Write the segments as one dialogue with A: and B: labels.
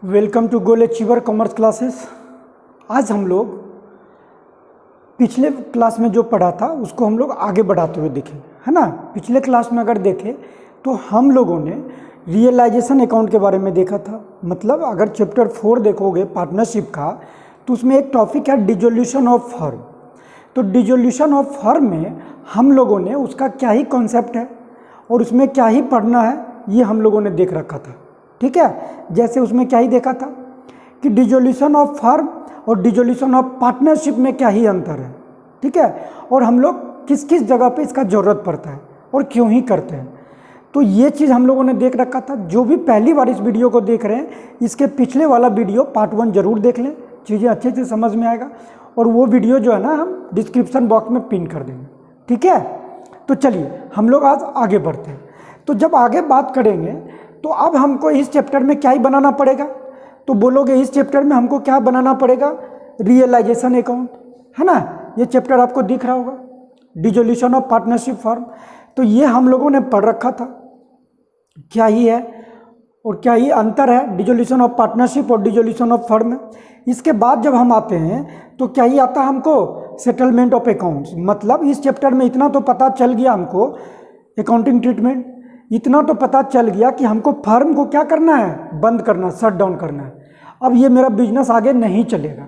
A: Welcome to goal achiever commerce classes. आज हम लोग पिछले क्लास में जो पढ़ा था उसको हम लोग आगे बढ़ाते हुए देखें, है ना। पिछले क्लास में अगर देखें तो हम लोगों ने रियलाइजेशन अकाउंट के बारे में देखा था। मतलब अगर चैप्टर 4 देखोगे पार्टनरशिप का तो उसमें एक टॉपिक है डिसोल्यूशन ऑफ फर्म। तो डिसोल्यूशन ऑफ फर्म में हम लोगों ने उसका क्या ही कॉन्सेप्ट है और उसमें क्या ही पढ़ना है ये हम लोगों ने देख रखा था। ठीक है, जैसे उसमें क्या ही देखा था कि डिसोल्यूशन ऑफ फर्म और डिसोल्यूशन ऑफ पार्टनरशिप में क्या ही अंतर है। ठीक है, और हम लोग किस किस जगह पे इसका ज़रूरत पड़ता है और क्यों ही करते हैं, तो ये चीज़ हम लोगों ने देख रखा था। जो भी पहली बार इस वीडियो को देख रहे हैं इसके पिछले वाला वीडियो पार्ट 1 जरूर देख लें, चीज़ें अच्छे से समझ में आएगा। और वो वीडियो जो है ना हम डिस्क्रिप्शन बॉक्स में पिन कर देंगे। ठीक है, तो चलिए हम लोग आज आगे बढ़ते हैं। तो जब आगे बात करेंगे तो अब हमको इस चैप्टर में क्या ही बनाना पड़ेगा, तो बोलोगे इस चैप्टर में हमको क्या बनाना पड़ेगा, रियलाइजेशन अकाउंट, है ना। ये चैप्टर आपको दिख रहा होगा, डिसोल्यूशन ऑफ पार्टनरशिप फर्म। तो ये हम लोगों ने पढ़ रखा था क्या ही है और क्या ही अंतर है डिसोल्यूशन ऑफ पार्टनरशिप और डिसोल्यूशन ऑफ फर्म में। इसके बाद जब हम आते हैं तो क्या ही आता है हमको, सेटलमेंट ऑफ अकाउंट्स। मतलब इस चैप्टर में इतना तो पता चल गया हमको, अकाउंटिंग ट्रीटमेंट इतना तो पता चल गया कि हमको फर्म को क्या करना है, बंद करना, शट डाउन करना है। अब ये मेरा बिजनेस आगे नहीं चलेगा,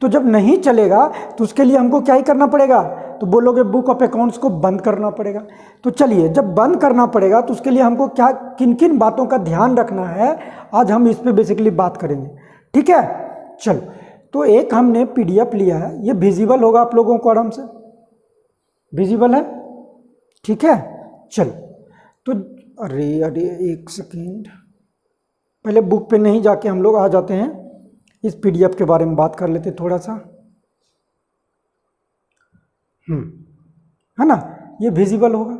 A: तो जब नहीं चलेगा तो उसके लिए हमको क्या ही करना पड़ेगा, तो बोलोगे बुक ऑफ अकाउंट्स को बंद करना पड़ेगा। तो चलिए जब बंद करना पड़ेगा तो उसके लिए हमको क्या किन किन बातों का ध्यान रखना है, आज हम इस पर बेसिकली बात करेंगे। ठीक है, चलो। तो एक हमने PDF लिया है, ये विजिबल होगा आप लोगों को आराम से, विजिबल है। ठीक है, चलो। तो अरे एक सेकेंड, पहले बुक पे नहीं जाके हम लोग आ जाते हैं, इस PDF के बारे में बात कर लेते थोड़ा सा। है ना, ये विजिबल होगा।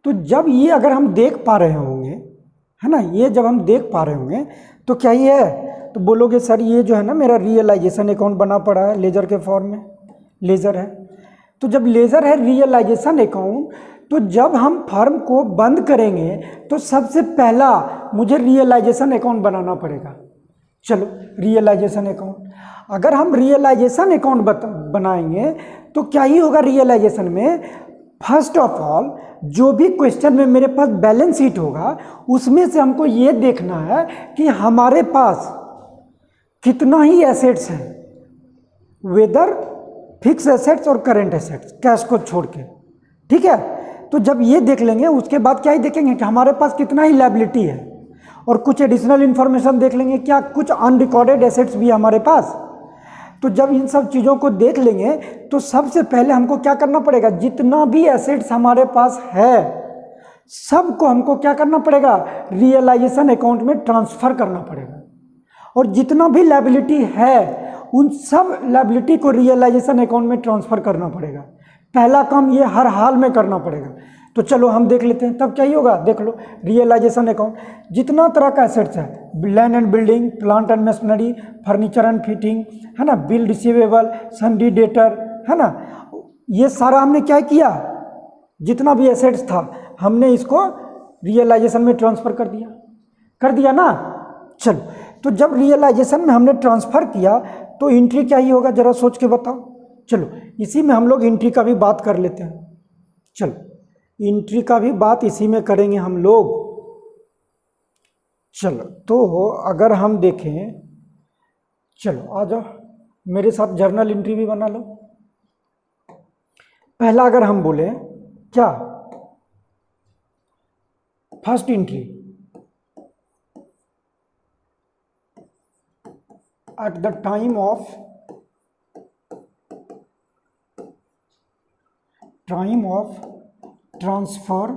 A: तो जब ये अगर हम देख पा रहे होंगे, है ना, ये जब हम देख पा रहे होंगे तो क्या ये है, तो बोलोगे सर ये जो है ना मेरा रियलाइजेशन अकाउंट बना पड़ा है लेजर के फॉर्म में, लेजर है। तो जब लेजर है रियलाइजेशन अकाउंट, तो जब हम फर्म को बंद करेंगे तो सबसे पहला मुझे रियलाइजेशन अकाउंट बनाना पड़ेगा। चलो रियलाइजेशन अकाउंट, अगर हम रियलाइजेशन अकाउंट बनाएंगे तो क्या ही होगा रियलाइजेशन में, फर्स्ट ऑफ ऑल जो भी क्वेश्चन में मेरे पास बैलेंस शीट होगा उसमें से हमको ये देखना है कि हमारे पास कितना ही एसेट्स हैं, वेदर फिक्स एसेट्स और करेंट एसेट्स, कैश को छोड़ के। ठीक है, तो जब ये देख लेंगे उसके बाद क्या ही देखेंगे कि हमारे पास कितना ही लायबिलिटी है, और कुछ एडिशनल इन्फॉर्मेशन देख लेंगे, क्या कुछ अनरिकॉर्डेड एसेट्स भी है हमारे पास। तो जब इन सब चीज़ों को देख लेंगे तो सबसे पहले हमको क्या करना पड़ेगा, जितना भी एसेट्स हमारे पास है सबको हमको क्या करना पड़ेगा, रियलाइजेशन अकाउंट में ट्रांसफ़र करना पड़ेगा। और जितना भी लायबिलिटी है उन सब लायबिलिटी को रियलाइजेशन अकाउंट में ट्रांसफ़र करना पड़ेगा। पहला काम ये हर हाल में करना पड़ेगा। तो चलो हम देख लेते हैं, तब क्या ही होगा, देख लो रियलाइजेशन अकाउंट, जितना तरह का एसेट्स है, land and building, plant and machinery, furniture and fitting, है ना, बिल रिसीवेबल, सन्डी डेटर, है ना, ये सारा हमने क्या किया, जितना भी एसेट्स था हमने इसको रियलाइजेशन में ट्रांसफ़र कर दिया ना। चलो, तो जब रियलाइजेशन में हमने ट्रांसफ़र किया तो एंट्री क्या ही होगा, ज़रा सोच के बताओ। चलो इसी में हम लोग एंट्री का भी बात कर लेते हैं। चलो एंट्री का भी बात इसी में करेंगे हम लोग। चलो तो अगर हम देखें, चलो आ जाओ मेरे साथ, जर्नल एंट्री भी बना लो। पहला अगर हम बोले क्या, first entry at the time of transfer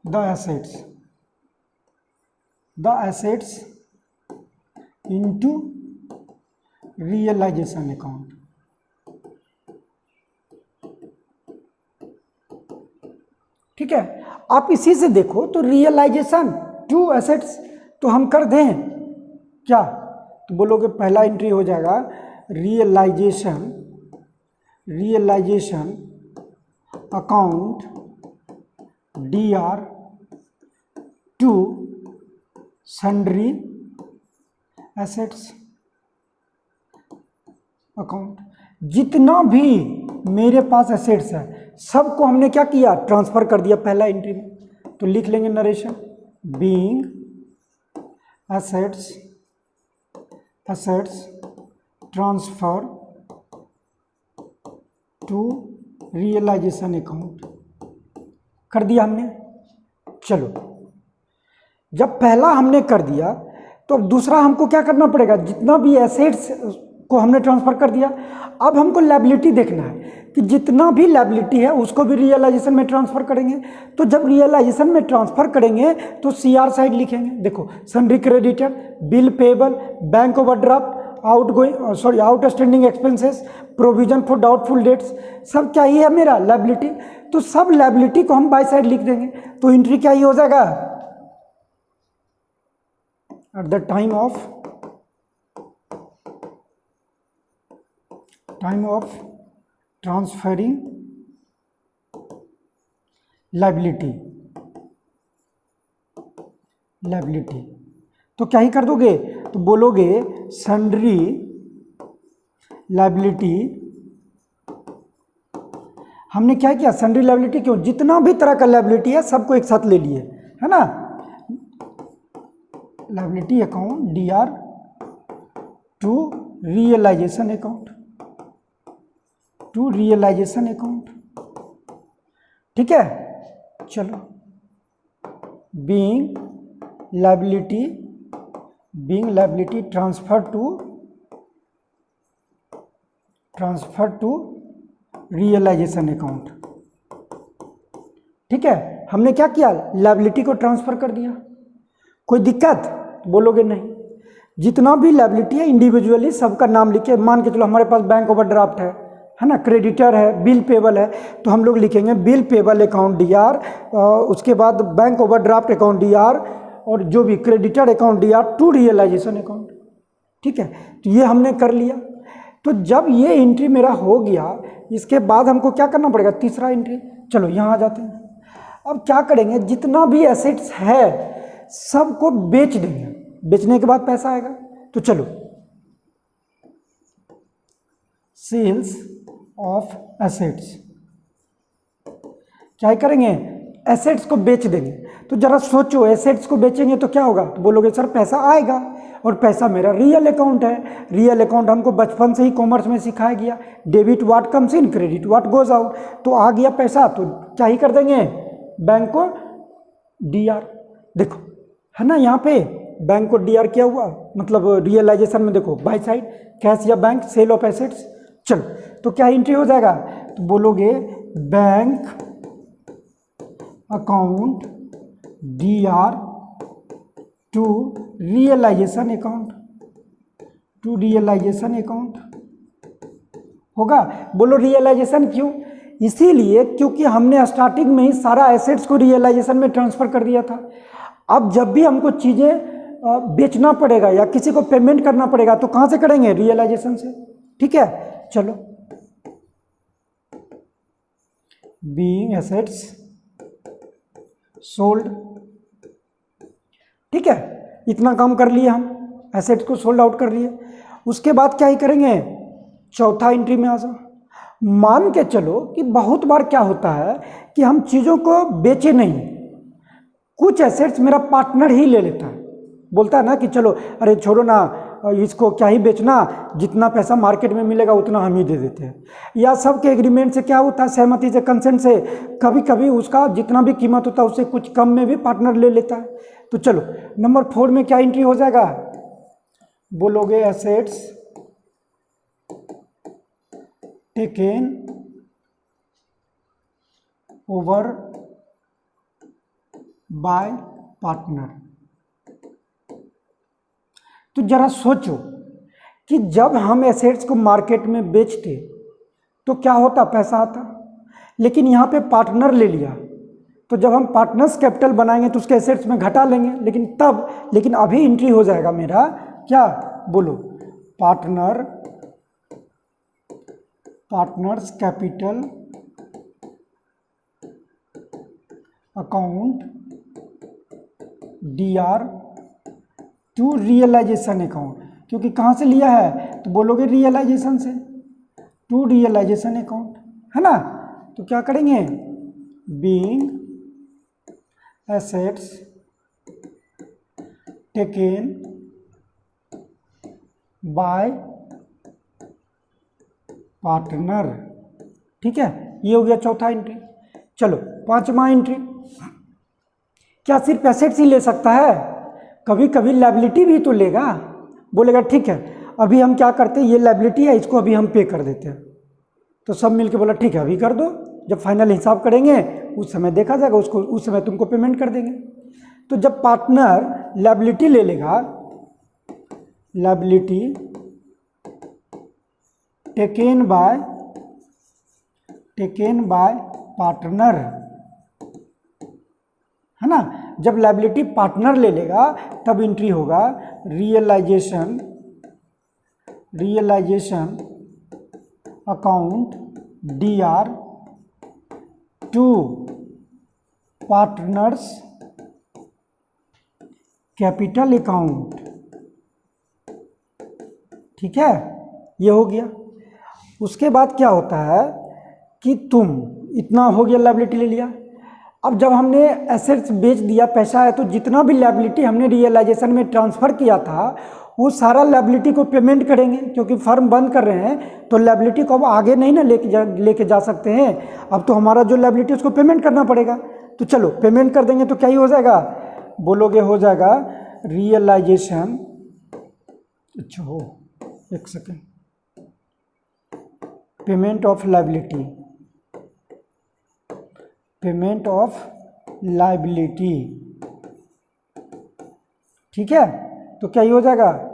A: the assets into realization account। ठीक है, आप इसी से देखो तो रियलाइजेशन टू एसेट्स तो हम कर दें क्या, तो बोलोगे पहला एंट्री हो जाएगा realisation account DR to sundry assets account. जितना भी मेरे पास एसेट्स है सबको हमने क्या किया, ट्रांसफर कर दिया पहला एंट्री में। तो लिख लेंगे narration, being assets transfer to realisation account कर दिया हमने। चलो, जब पहला हमने कर दिया तो अब दूसरा हमको क्या करना पड़ेगा, जितना भी एसेट्स को हमने ट्रांसफर कर दिया, अब हमको लायबिलिटी देखना है कि जितना भी लायबिलिटी है उसको भी रियलाइजेशन में ट्रांसफर करेंगे। तो जब रियलाइजेशन में ट्रांसफर करेंगे तो सीआर साइड लिखेंगे। देखो, sundry creditor, bill payable, bank overdraft, outstanding expenses, provision for doubtful dates, सब क्या ही है मेरा लायबिलिटी। तो सब लायबिलिटी को हम बाय साइड लिख देंगे। तो एंट्री क्या ही हो जाएगा, at the time of transferring liability. तो क्या ही कर दोगे, तो बोलोगे सन्ड्री लायबिलिटी। हमने क्या किया, सन्ड्री लायबिलिटी, क्यों, जितना भी तरह का लायबिलिटी है सबको एक साथ ले लिए, है ना। Liability account DR to realisation account, ठीक है। चलो, being liability transfer to realisation account, ठीक है। हमने क्या किया, लायबिलिटी को ट्रांसफर कर दिया। कोई दिक्कत, बोलोगे नहीं। जितना भी लायबिलिटी है इंडिविजुअली सबका नाम लिखे। मान के चलो हमारे पास बैंक ओवरड्राफ्ट है ना, क्रेडिटर है, बिल पेबल है, तो हम लोग लिखेंगे बिल पेबल अकाउंट डीआर, उसके बाद बैंक ओवरड्राफ्ट अकाउंट डीआर, और जो भी creditor account DR to realisation account, ठीक है। तो ये हमने कर लिया। तो जब ये एंट्री मेरा हो गया, इसके बाद हमको क्या करना पड़ेगा, तीसरा एंट्री। चलो यहाँ आ जाते हैं। अब क्या करेंगे, जितना भी एसेट्स है सबको बेच देंगे। बेचने के बाद पैसा आएगा। तो चलो, सेल्स ऑफ एसेट्स, क्या करेंगे, एसेट्स को बेच देंगे। तो जरा सोचो, एसेट्स को बेचेंगे तो क्या होगा, तो बोलोगे सर पैसा आएगा, और पैसा मेरा रियल अकाउंट है। रियल अकाउंट हमको बचपन से ही कॉमर्स में सिखाया गया, debit what comes in, credit what goes out. तो आ गया पैसा, तो क्या ही कर देंगे, बैंक को डीआर। देखो है ना, यहाँ पे बैंक को डीआर किया हुआ, मतलब रियलाइजेशन में देखो बाय साइड कैश या बैंक, सेल ऑफ एसेट्स। चलो, तो क्या एंट्री हो जाएगा, तो बोलोगे bank account DR to realisation account होगा। बोलो रियलाइजेशन क्यों, इसीलिए क्योंकि हमने स्टार्टिंग में ही सारा एसेट्स को रियलाइजेशन में ट्रांसफर कर दिया था। अब जब भी हमको चीज़ें बेचना पड़ेगा या किसी को पेमेंट करना पड़ेगा तो कहाँ से करेंगे, रियलाइजेशन से, ठीक है। चलो, बीइंग एसेट्स सोल्ड, ठीक है। इतना काम कर लिए हम, एसेट्स को सोल्ड आउट कर लिए। उसके बाद क्या ही करेंगे, चौथा एंट्री में आ जाओ। मान के चलो कि बहुत बार क्या होता है कि हम चीज़ों को बेचे नहीं, कुछ एसेट्स मेरा पार्टनर ही ले लेता है, बोलता है ना कि चलो अरे छोड़ो ना, इसको क्या ही बेचना, जितना पैसा मार्केट में मिलेगा उतना हम ही दे देते हैं। या सबके एग्रीमेंट से क्या होता है, सहमति से, कंसेंट से, कभी कभी उसका जितना भी कीमत होता है उससे कुछ कम में भी पार्टनर ले लेता है। तो चलो, नंबर 4 में क्या एंट्री हो जाएगा, बोलोगे assets taken over by partner. तो जरा सोचो कि जब हम एसेट्स को मार्केट में बेचते तो क्या होता, पैसा आता, लेकिन यहाँ पे पार्टनर ले लिया। तो जब हम पार्टनर्स कैपिटल बनाएंगे तो उसके एसेट्स में घटा लेंगे, लेकिन अभी एंट्री हो जाएगा मेरा क्या, बोलो partners capital account DR to realisation account, क्योंकि कहाँ से लिया है तो बोलोगे रियलाइजेशन से, टू रियलाइजेशन अकाउंट, है ना। तो क्या करेंगे, being assets taken by partner, ठीक है। ये हो गया चौथा एंट्री। चलो पांचवा एंट्री, क्या सिर्फ एसेट्स ही ले सकता है, कभी कभी लायबिलिटी भी तो लेगा। बोलेगा ठीक है अभी हम क्या करते हैं, ये लायबिलिटी है इसको अभी हम पे कर देते हैं। तो सब मिलके बोला ठीक है अभी कर दो, जब फाइनल हिसाब करेंगे उस समय देखा जाएगा, उसको उस समय तुमको पेमेंट कर देंगे। तो जब पार्टनर लायबिलिटी ले लेगा, लायबिलिटी टेकन बाय पार्टनर, है ना। जब लायबिलिटी पार्टनर ले लेगा तब एंट्री होगा realisation account DR to partners capital account, ठीक है। ये हो गया। उसके बाद क्या होता है कि तुम इतना हो गया, लायबिलिटी ले लिया। अब जब हमने एसेट्स बेच दिया, पैसा है, तो जितना भी लायबिलिटी हमने रियलाइजेशन में ट्रांसफ़र किया था वो सारा लायबिलिटी को पेमेंट करेंगे, क्योंकि फर्म बंद कर रहे हैं तो लायबिलिटी को अब आगे नहीं ना लेके जा सकते हैं। अब तो हमारा जो लायबिलिटी उसको पेमेंट करना पड़ेगा। तो चलो पेमेंट कर देंगे तो क्या ही हो जाएगा, बोलोगे हो जाएगा रियलाइजेशन, अच्छा हो एक second, payment of liability, payment of liability, ठीक है। तो क्या ही हो जाएगा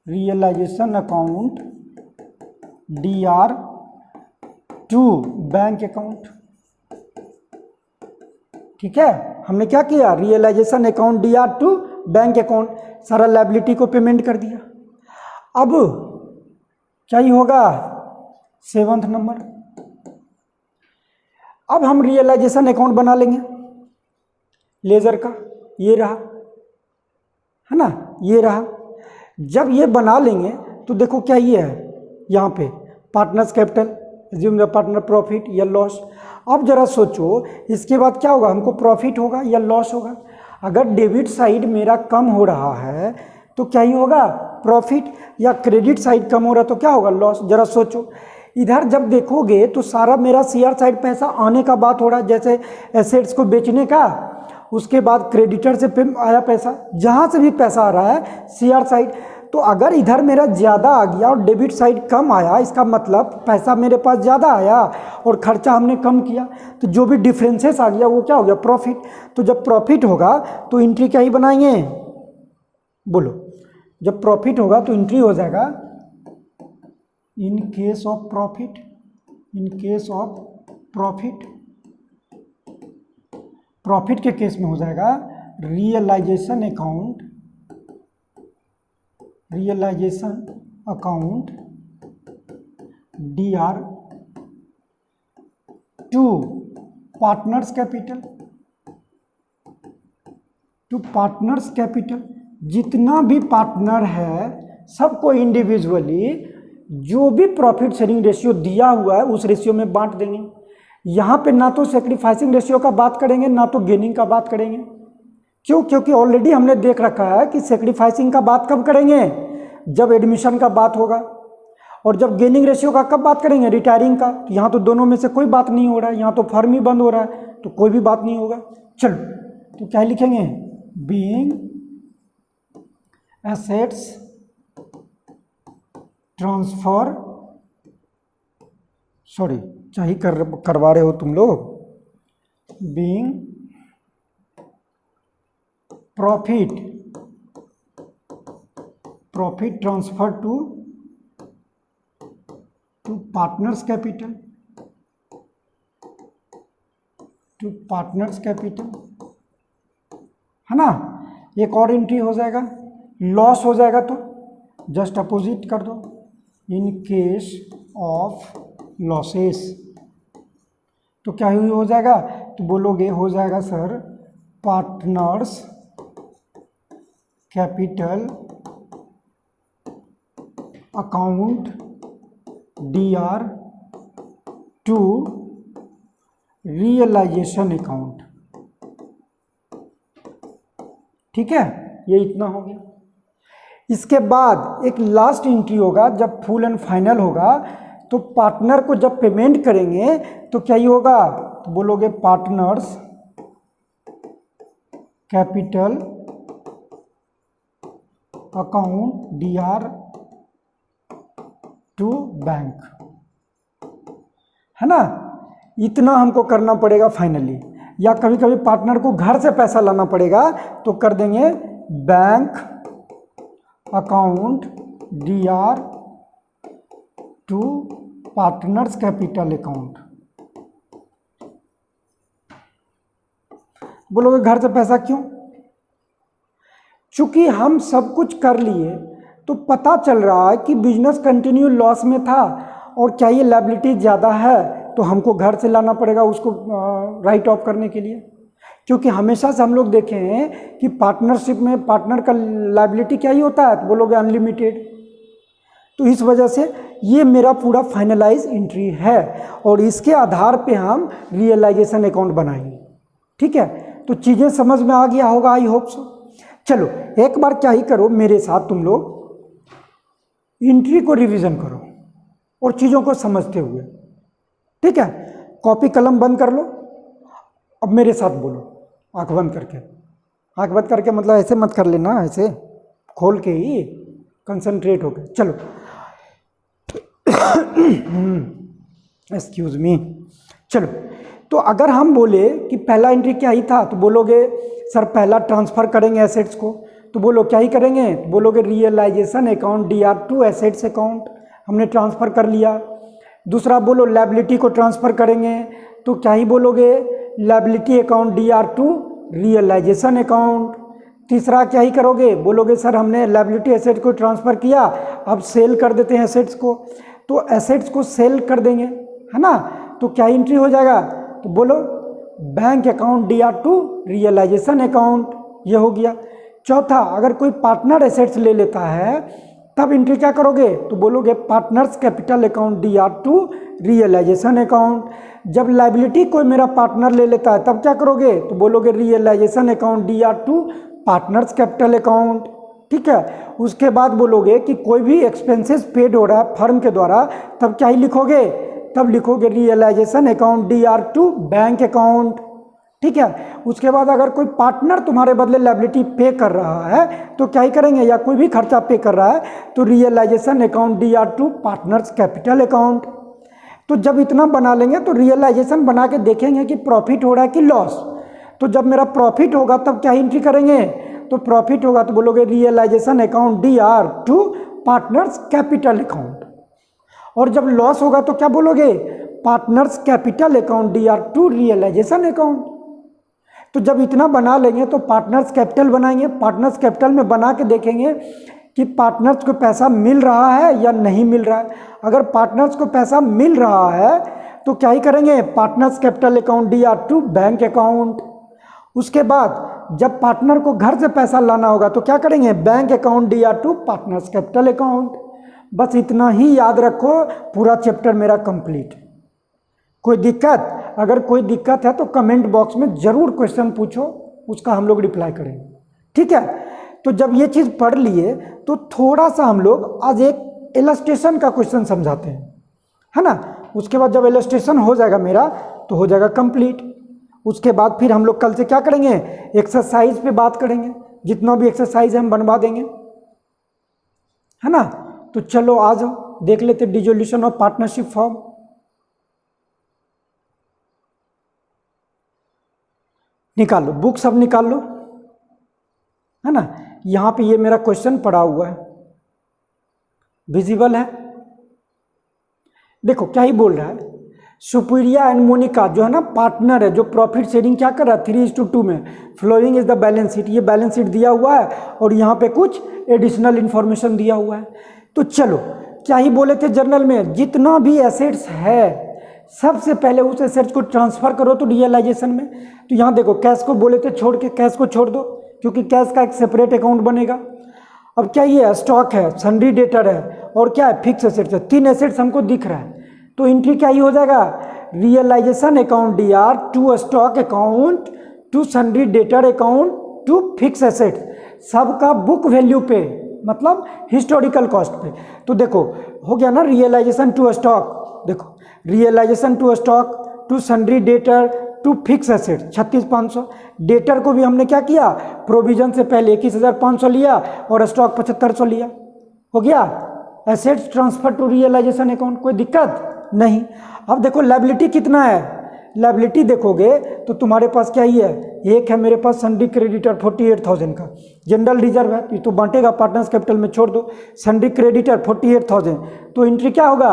A: realisation account DR to bank account, ठीक है। हमने क्या किया, realisation account DR to bank account, सारा लायबिलिटी को पेमेंट कर दिया। अब क्या ही होगा, 7वां नंबर, अब हम रियलाइजेशन अकाउंट बना लेंगे लेजर का, ये रहा, है ना, ये रहा। जब ये बना लेंगे तो देखो क्या ये है, यहाँ पे partners capital, assume the partner profit या लॉस। अब जरा सोचो इसके बाद क्या होगा, हमको प्रॉफिट होगा या लॉस होगा। अगर डेबिट साइड मेरा कम हो रहा है तो क्या ही होगा, प्रॉफिट, या क्रेडिट साइड कम हो रहा तो क्या होगा, लॉस। जरा सोचो इधर जब देखोगे तो सारा मेरा शेयर साइड पैसा आने का बात हो रहा है, जैसे एसेट्स को बेचने का, उसके बाद क्रेडिटर से आया पैसा, जहाँ से भी पैसा आ रहा है शेयर साइड। तो अगर इधर मेरा ज़्यादा आ गया और डेबिट साइड कम आया, इसका मतलब पैसा मेरे पास ज़्यादा आया और खर्चा हमने कम किया, तो जो भी डिफरेंसेस आ गया वो क्या हो गया, प्रॉफिट। तो जब प्रॉफिट होगा तो एंट्री क्या ही बनाएंगे, बोलो, जब प्रॉफिट होगा तो एंट्री हो जाएगा in case of profit, profit के केस में हो जाएगा realisation account DR to partners capital, जितना भी पार्टनर है सबको इंडिविजुअली जो भी प्रॉफिट शेयरिंग रेशियो दिया हुआ है उस रेशियो में बांट देंगे। यहाँ पे ना तो सेक्रीफाइसिंग रेशियो का बात करेंगे ना तो गेनिंग का बात करेंगे। क्यों, क्योंकि ऑलरेडी हमने देख रखा है कि सेक्रीफाइसिंग का बात कब करेंगे, जब एडमिशन का बात होगा, और जब गेनिंग रेशियो का कब बात करेंगे, रिटायरिंग का। तो यहाँ तो दोनों में से कोई बात नहीं हो रहा है, यहाँ तो फर्म ही बंद हो रहा है तो कोई भी बात नहीं होगा। चलो तो क्या लिखेंगे, बीइंग एसेट्स ट्रांसफर, सॉरी चाहिए करवा रहे हो तुम लोग, being profit transfer to partners capital, है ना। एक और एंट्री हो जाएगा, लॉस हो जाएगा तो जस्ट अपोजिट कर दो, इन केस ऑफ लॉसेस, तो क्या ही हो जाएगा, तो बोलोगे हो जाएगा sir partners capital account DR2 realisation account. ठीक है, ये इतना हो गया। इसके बाद एक लास्ट एंट्री होगा, जब फुल एंड फाइनल होगा तो पार्टनर को जब पेमेंट करेंगे तो क्या ही होगा, तो बोलोगे partners capital account DR2 bank, है ना। इतना हमको करना पड़ेगा फाइनली, या कभी कभी पार्टनर को घर से पैसा लाना पड़ेगा तो कर देंगे bank account DR2 partners capital account. बोलोगे घर से पैसा क्यों, चूंकि हम सब कुछ कर लिए तो पता चल रहा है कि बिजनेस कंटिन्यू लॉस में था और क्या ये लायबिलिटी ज़्यादा है, तो हमको घर से लाना पड़ेगा उसको राइट ऑफ करने के लिए। क्योंकि हमेशा से हम लोग देखे हैं कि पार्टनरशिप में पार्टनर का लायबिलिटी क्या ही होता है, तो बोलोगे अनलिमिटेड। तो इस वजह से ये मेरा पूरा फाइनलाइज एंट्री है और इसके आधार पे हम रियलाइजेशन अकाउंट बनाएंगे। ठीक है, तो चीज़ें समझ में आ गया होगा, आई होप सो। चलो एक बार क्या ही करो मेरे साथ, तुम लोग एंट्री को रिवीजन करो और चीज़ों को समझते हुए। ठीक है, कॉपी कलम बंद कर लो, अब मेरे साथ बोलो आंख बंद करके। आंख बंद करके मतलब ऐसे मत कर लेना, ऐसे खोल के ही कंसंट्रेट होके। चलो एक्सक्यूज मी। चलो, तो अगर हम बोले कि पहला एंट्री क्या ही था, तो बोलोगे सर पहला ट्रांसफ़र करेंगे एसेट्स को, तो बोलो क्या ही करेंगे, तो बोलोगे realisation account DR2 assets account, हमने ट्रांसफ़र कर लिया। दूसरा बोलो लायबिलिटी को ट्रांसफ़र करेंगे, तो क्या ही बोलोगे liability account DR2 realisation account. तीसरा क्या ही करोगे, बोलोगे सर हमने लायबिलिटी एसेट को ट्रांसफ़र किया, अब सेल कर देते हैं एसेट्स को, तो एसेट्स को सेल कर देंगे, है ना। तो क्या एंट्री हो जाएगा, तो बोलो bank account DR2 realisation account, ये हो गया। चौथा, अगर कोई पार्टनर एसेट्स ले लेता है तब एंट्री क्या करोगे, तो बोलोगे partners capital account DR2 realisation account. जब लायबिलिटी कोई मेरा पार्टनर ले लेता है तब क्या करोगे, तो बोलोगे realisation account DR2 partners capital account. ठीक है, उसके बाद बोलोगे कि कोई भी एक्सपेंसेस पेड हो रहा है फर्म के द्वारा, तब क्या ही लिखोगे, तब लिखोगे realisation account DR2 bank account. ठीक है, उसके बाद अगर कोई पार्टनर तुम्हारे बदले लायबिलिटी पे कर रहा है तो क्या ही करेंगे, या कोई भी खर्चा पे कर रहा है तो realisation account DR2 partners capital account. तो जब इतना बना लेंगे तो रियलाइजेशन बना के देखेंगे कि प्रॉफिट हो रहा है कि लॉस। तो जब मेरा प्रॉफिट होगा तब क्या एंट्री करेंगे, तो प्रॉफिट होगा तो बोलोगे realisation account DR2 partners capital account. और जब लॉस होगा तो क्या बोलोगे, partners capital account DR2 realisation account. तो जब इतना बना लेंगे तो पार्टनर्स कैपिटल बनाएंगे, पार्टनर्स कैपिटल में बना के देखेंगे कि पार्टनर्स को पैसा मिल रहा है या नहीं मिल रहा है। अगर पार्टनर्स को पैसा मिल रहा है तो क्या ही करेंगे, partners capital account DR2 bank account. उसके बाद जब पार्टनर को घर से पैसा लाना होगा तो क्या करेंगे, bank account DR2 partners capital account. बस इतना ही याद रखो, पूरा चैप्टर मेरा कंप्लीट। कोई दिक्कत, अगर कोई दिक्कत है तो कमेंट बॉक्स में ज़रूर क्वेश्चन पूछो, उसका हम लोग रिप्लाई करेंगे। ठीक है, तो जब ये चीज़ पढ़ लिए तो थोड़ा सा हम लोग आज एक इलस्ट्रेशन का क्वेश्चन समझाते हैं, है ना। उसके बाद जब इलस्ट्रेशन हो जाएगा मेरा तो हो जाएगा कंप्लीट। उसके बाद फिर हम लोग कल से क्या करेंगे, एक्सरसाइज पे बात करेंगे, जितना भी एक्सरसाइज हम बनवा देंगे, है ना। तो चलो आ जाओ देख लेते डिसोल्यूशन ऑफ पार्टनरशिप फॉर्म। निकाल लो, बुक सब निकाल लो, है ना। यहाँ पे ये मेरा क्वेश्चन पड़ा हुआ है, विजिबल है। देखो क्या ही बोल रहा है, सुपीरिया एंड मोनिका जो है ना पार्टनर है, जो प्रॉफिट शेयरिंग क्या कर रहा है 3:2 में। Following is the balance sheet, ये बैलेंस शीट दिया हुआ है और यहाँ पे कुछ एडिशनल इन्फॉर्मेशन दिया हुआ है। तो चलो क्या ही बोले थे जर्नल में, जितना भी एसेट्स है सबसे पहले उस एसेट्स को ट्रांसफर करो तो रियलाइजेशन में। तो यहाँ देखो कैश को बोले थे छोड़ के, कैश को छोड़ दो क्योंकि कैश का एक सेपरेट अकाउंट बनेगा। अब क्या ये स्टॉक है, सन्ड्री डेटर है और क्या है, फिक्स एसेट्स है। 3 एसेट्स हमको दिख रहा है तो एंट्री क्या ही हो जाएगा, realisation account DR to stock account to sundry debtor account to fix assets, सबका बुक वैल्यू पे मतलब हिस्टोरिकल कॉस्ट पे। तो देखो हो गया ना रियलाइजेशन टू स्टॉक, देखो realisation to stock to sundry debtor to fix asset 36,500। Debtor को भी हमने क्या किया, प्रोविजन से पहले 21,500 लिया और स्टॉक 7,500 लिया, हो गया assets transfer to realisation account, कोई दिक्कत नहीं। अब देखो लायबिलिटी कितना है, लायबिलिटी देखोगे तो तुम्हारे पास क्या ही है, एक है मेरे पास सन्ड्री क्रेडिटर 48,000 का, जनरल रिजर्व है तो बांटेगा पार्टनर्स कैपिटल में, छोड़ दो। सन्ड्री क्रेडिटर 48,000 तो एंट्री क्या होगा,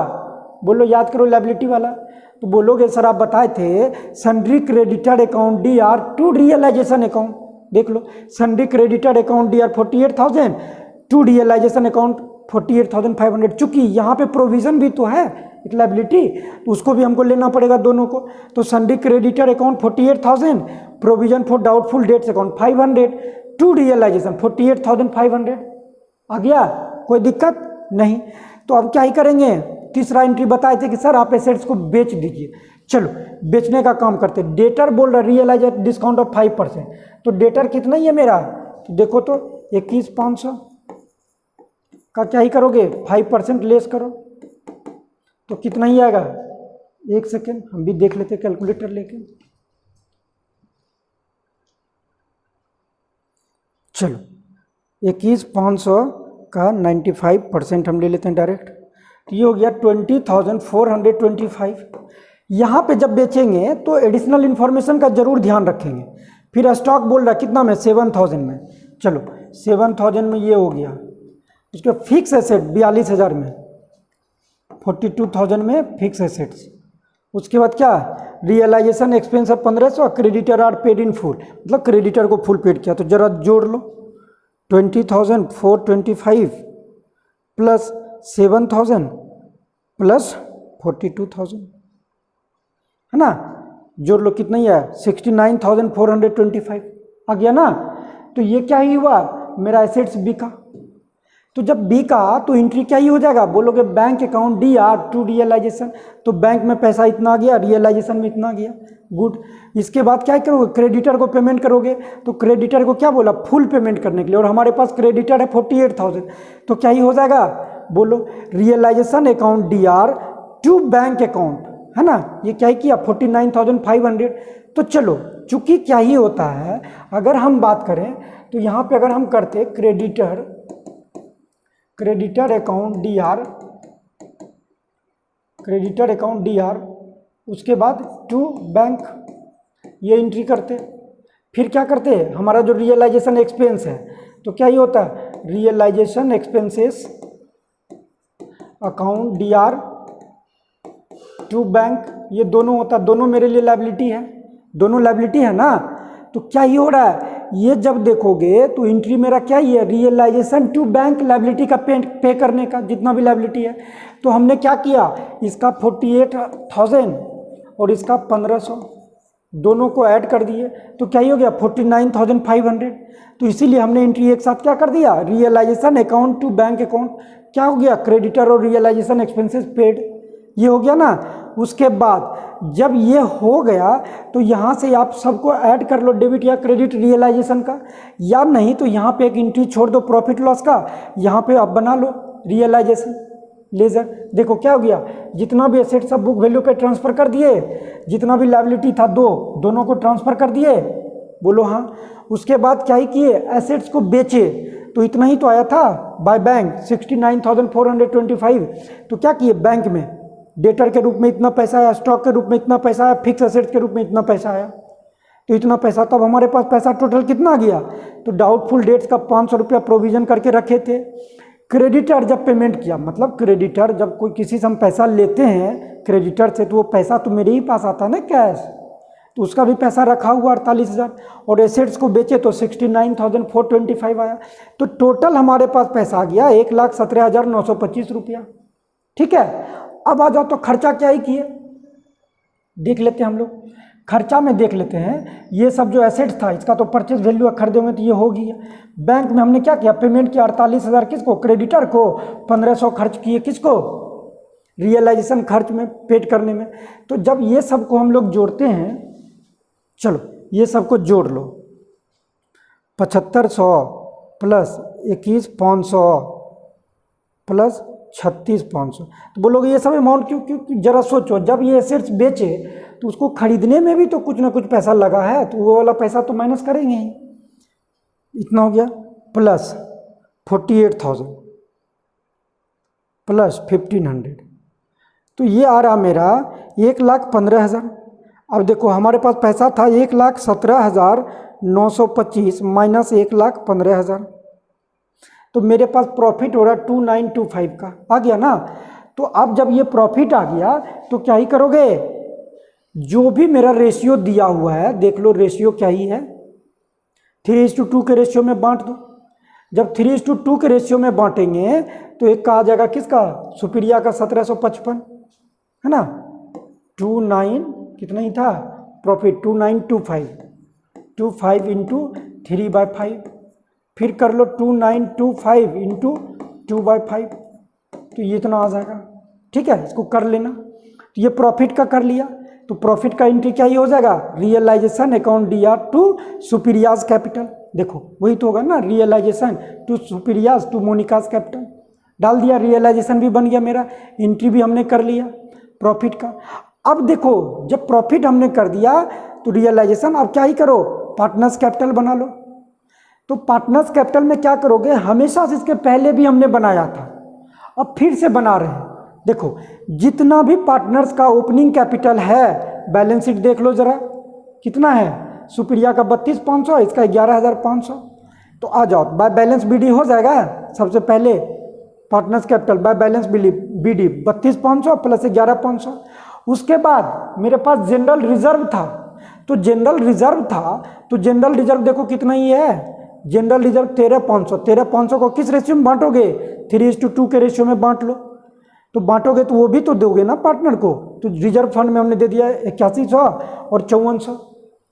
A: बोलो याद करो लायबिलिटी वाला। तो बोलोगे सर आप बताए थे sundry creditor account DR to realisation account, देख लो sundry creditor account DR 48,000 to realisation account 48,500। चूंकि यहाँ पे प्रोविजन भी तो है एक लायबिलिटी, तो उसको भी हमको लेना पड़ेगा दोनों को। तो sundry creditor account 48,000, provision for doubtful debts account 500 to realisation 48,500 आ गया, कोई दिक्कत नहीं। तो अब क्या ही करेंगे, तीसरा एंट्री बताए थे कि सर आप एसेट्स को बेच दीजिए, चलो बेचने का काम करते। डेटर बोल रहा रियलाइज डिस्काउंट ऑफ 5%, तो डेटर कितना ही है मेरा, तो देखो तो 21,500 का क्या ही करोगे 5% लेस करो तो कितना ही आएगा, एक सेकेंड हम भी देख लेते कैलकुलेटर लेके। चलो 21,500 का 95% हम ले लेते हैं डायरेक्ट, तो ये हो गया 20,425। यहाँ पे जब बेचेंगे तो एडिशनल इन्फॉर्मेशन का जरूर ध्यान रखेंगे। फिर स्टॉक बोल रहा है कितना में, 7,000 में, चलो 7,000 में ये हो गया। उसके फिक्स एसेट 42,000 में, 42,000 में फिक्स एसेट्स। उसके बाद क्या, रियलाइजेशन एक्सपेंस है 1,500, creditor are paid in full, मतलब क्रेडिटर को फुल पेड किया। तो जरा जोड़ लो 20,425 प्लस 7,000 प्लस 42,000 है ना, जोड़ लो कितना ही है 69,425 आ गया ना। तो ये क्या ही हुआ, मेरा एसेट्स बिका। तो जब बिका तो एंट्री क्या ही हो जाएगा, बोलोगे bank account DR to realisation, तो बैंक में पैसा इतना आ गया, रियलाइजेशन में इतना आ गया, गुड। इसके बाद क्या करोगे, क्रेडिटर को पेमेंट करोगे। तो क्रेडिटर को क्या बोला, फुल पेमेंट करने के लिए, और हमारे पास क्रेडिटर है 48,000, तो क्या ही हो जाएगा, बोलो realisation account DR to bank account, है ना, ये क्या ही किया 49,500। तो चलो चूंकि क्या ही होता है, अगर हम बात करें तो यहाँ पे अगर हम करते क्रेडिटर अकाउंट DR उसके बाद टू बैंक, ये एंट्री करते। फिर क्या करते, हमारा जो रियलाइजेशन एक्सपेंस है तो क्या ही होता है, realisation expenses account DR to bank, ये दोनों होता है, दोनों मेरे लिए लायबिलिटी है, दोनों लायबिलिटी है ना। तो क्या ही हो रहा है, ये जब देखोगे तो एंट्री मेरा क्या ही है, रियलाइजेशन टू बैंक, लायबिलिटी का पे करने का जितना भी लायबिलिटी है। तो हमने क्या किया, इसका 48,000 और इसका 1,500 दोनों को ऐड कर दिए, तो क्या ही हो गया 49,500। तो इसीलिए हमने एंट्री एक साथ क्या कर दिया, realisation account to bank account, क्या हो गया, क्रेडिटर और रियलाइजेशन एक्सपेंसेस पेड, ये हो गया ना। उसके बाद जब ये हो गया तो यहाँ से आप सबको ऐड कर लो, डेबिट या क्रेडिट रियलाइजेशन का, या नहीं तो यहाँ पे एक एंट्री छोड़ दो प्रॉफिट लॉस का, यहाँ पे आप बना लो रियलाइजेशन लेजर। देखो क्या हो गया, जितना भी एसेट सब बुक वैल्यू पे ट्रांसफर कर दिए, जितना भी लायबिलिटी था दोनों को ट्रांसफर कर दिए, बोलो हाँ। उसके बाद क्या ही किए, एसेट्स को बेचे, तो इतना ही तो आया था बाय बैंक 69,425। तो क्या किए, बैंक में डेटर के रूप में इतना पैसा आया, स्टॉक के रूप में इतना पैसा आया, फिक्स एसेट्स के रूप में इतना पैसा आया, तो इतना पैसा। तब हमारे पास पैसा टोटल कितना आ गया, तो डाउटफुल डेट्स का 500 रुपया प्रोविजन करके रखे थे। क्रेडिटर जब पेमेंट किया, मतलब क्रेडिटर जब कोई किसी से हम पैसा लेते हैं क्रेडिटर से, तो वो पैसा तो मेरे ही पास आता है ना कैश, तो उसका भी पैसा रखा हुआ 48,000, और एसेट्स को बेचे तो 69,425 आया। तो टोटल हमारे पास पैसा आ गया 1,17,925 रुपया, ठीक है। अब आ जाओ तो खर्चा क्या ही किए, देख लेते हैं हम लोग। खर्चा में देख लेते हैं, ये सब जो एसेट्स था इसका तो परचेज वैल्यू खरीदे होंगे तो ये हो गया। बैंक में हमने क्या किया, पेमेंट किया 48,000 किसको, क्रेडिटर को, 1500 खर्च किए किसको, रियलाइजेशन खर्च में, पेड करने में। तो जब ये सब को हम लोग जोड़ते हैं, चलो ये सब को जोड़ लो, 7500 प्लस 21,500 प्लस 36,500, तो बोलोगे ये सब अमाउंट क्यों क्यों? जरा सोचो, जब ये एसेट्स बेचे तो उसको खरीदने में भी तो कुछ ना कुछ पैसा लगा है, तो वो वाला पैसा तो माइनस करेंगे ही। इतना हो गया, प्लस 48,000 प्लस 1,500, तो ये आ रहा मेरा 1,15,000। अब देखो हमारे पास पैसा था 1,17,925 माइनस 1,15,000, तो मेरे पास प्रॉफिट हो रहा 2,925 का आ गया ना। तो अब जब ये प्रॉफिट आ गया तो क्या ही करोगे, जो भी मेरा रेशियो दिया हुआ है, देख लो रेशियो क्या ही है, 3:2 के रेशियो में बांट दो। जब 3:2 के रेशियो में बांटेंगे तो एक का आ जाएगा किसका, सुपीरिया का 1755, है ना। 29 कितना ही था प्रॉफिट, 2,925 इंटू 3/5, फिर कर लो 2,925 इंटू 2/5, तो ये इतना आ जाएगा। ठीक है, इसको कर लेना। तो ये प्रॉफिट का कर लिया, तो प्रॉफिट का एंट्री क्या ही हो जाएगा, realisation account DR to Supriya's capital. देखो वही तो होगा ना, realisation to Supriya's to Monica's capital, डाल दिया, रियलाइजेशन भी बन गया मेरा, एंट्री भी हमने कर लिया प्रॉफिट का। अब देखो जब प्रॉफिट हमने कर दिया तो रियलाइजेशन, अब क्या ही करो, पार्टनर्स कैपिटल बना लो। तो पार्टनर्स कैपिटल में क्या करोगे, हमेशा से इसके पहले भी हमने बनाया था, अब फिर से बना रहे हैं। देखो जितना भी पार्टनर्स का ओपनिंग कैपिटल है, बैलेंस शीट देख लो जरा कितना है, सुपीरिया का 32,500, इसका 11,500, तो आ जाओ बाय बैलेंस BD हो जाएगा। सबसे पहले partners capital by balance BD 32,500 plus 11,500। उसके बाद मेरे पास जनरल रिजर्व था, तो जनरल रिजर्व था, तो जनरल रिजर्व देखो कितना ही है, जनरल रिजर्व 13,500, 13,500 को किस रेशियो में बांटोगे, 3:2 के रेशियो में बांट लो। तो बांटोगे तो वो भी तो दोगे ना पार्टनर को, तो रिजर्व फंड में हमने दे दिया 8100 और 5400,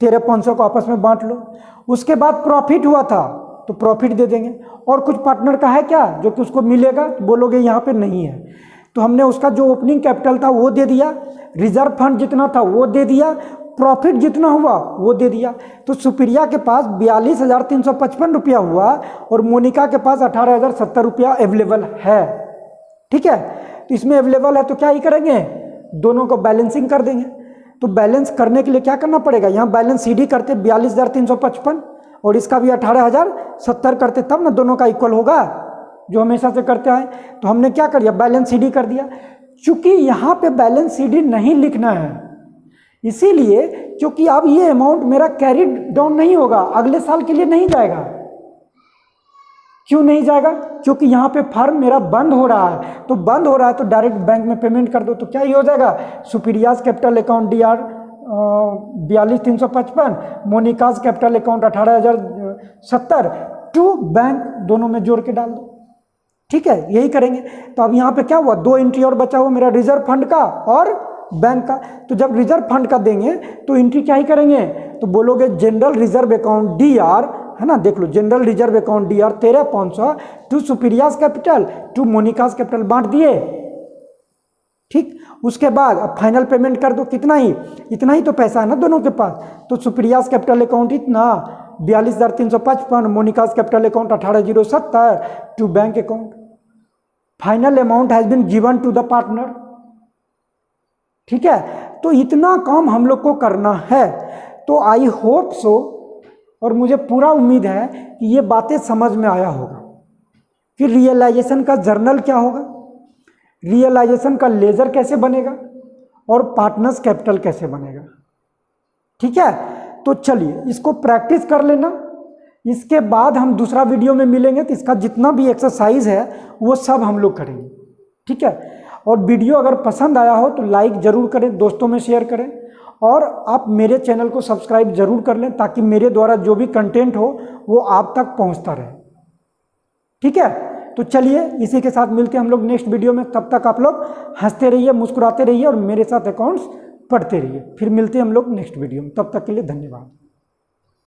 A: 13,500 को आपस में बांट लो। उसके बाद प्रॉफिट हुआ था तो प्रॉफिट दे देंगे, और कुछ पार्टनर का है क्या जो कि उसको मिलेगा, बोलोगे यहाँ पे नहीं है, तो हमने उसका जो ओपनिंग कैपिटल था वो दे दिया, रिजर्व फंड जितना था वो दे दिया, प्रॉफिट जितना हुआ वो दे दिया। तो सुपीरिया के पास 42,355 रुपया हुआ और मोनिका के पास 18,070 रुपया अवेलेबल है। ठीक है, तो इसमें अवेलेबल है तो क्या ही करेंगे, दोनों को बैलेंसिंग कर देंगे। तो बैलेंस करने के लिए क्या करना पड़ेगा, यहाँ बैलेंस CD करते 42,355 और इसका भी 18,070 करते, तब ना दोनों का इक्वल होगा, जो हमेशा से करते आए। तो हमने क्या कर दिया, बैलेंस CD कर दिया। चूंकि यहाँ पे बैलेंस CD नहीं लिखना है, इसीलिए क्योंकि अब ये अमाउंट मेरा कैरी डाउन नहीं होगा, अगले साल के लिए नहीं जाएगा। क्यों नहीं जाएगा, क्योंकि यहाँ पे फर्म मेरा बंद हो रहा है, तो बंद हो रहा है तो डायरेक्ट बैंक में पेमेंट कर दो, तो क्या ही हो जाएगा, Supriya's capital account DR 42,355, Monica's capital account 18,070 to bank, दोनों में जोड़ के डाल दो। ठीक है, यही करेंगे। तो अब यहाँ पे क्या हुआ, 2 एंट्री और बचा हुआ मेरा, रिजर्व फंड का और बैंक का। तो जब रिजर्व फंड का देंगे तो एंट्री क्या ही करेंगे, तो बोलोगे जनरल रिजर्व अकाउंट DR, है ना, देख लो general reserve account DR 13,500 to Supriya's capital to Monica's capital बांट दिए। ठीक, उसके बाद अब फाइनल पेमेंट कर दो, कितना ही, इतना ही तो पैसा है ना दोनों के पास, तो सुपीरियाज कैपिटल अकाउंट इतना 42,355, Monica's capital account 18,070 to bank account. Final amount has been given to the partner. ठीक है, तो इतना काम हम लोग को करना है। तो आई होप सो, और मुझे पूरा उम्मीद है कि ये बातें समझ में आया होगा। फिर रियलाइजेशन का जर्नल क्या होगा, रियलाइजेशन का लेजर कैसे बनेगा, और पार्टनर्स कैपिटल कैसे बनेगा। ठीक है, तो चलिए इसको प्रैक्टिस कर लेना। इसके बाद हम दूसरा वीडियो में मिलेंगे, तो इसका जितना भी एक्सरसाइज है वो सब हम लोग करेंगे। ठीक है, और वीडियो अगर पसंद आया हो तो लाइक ज़रूर करें, दोस्तों में शेयर करें, और आप मेरे चैनल को सब्सक्राइब जरूर कर लें, ताकि मेरे द्वारा जो भी कंटेंट हो वो आप तक पहुंचता रहे। ठीक है, तो चलिए इसी के साथ मिलते हैं हम लोग नेक्स्ट वीडियो में। तब तक आप लोग हंसते रहिए, मुस्कुराते रहिए और मेरे साथ अकाउंट्स पढ़ते रहिए। फिर मिलते हैं हम लोग नेक्स्ट वीडियो में, तब तक के लिए धन्यवाद।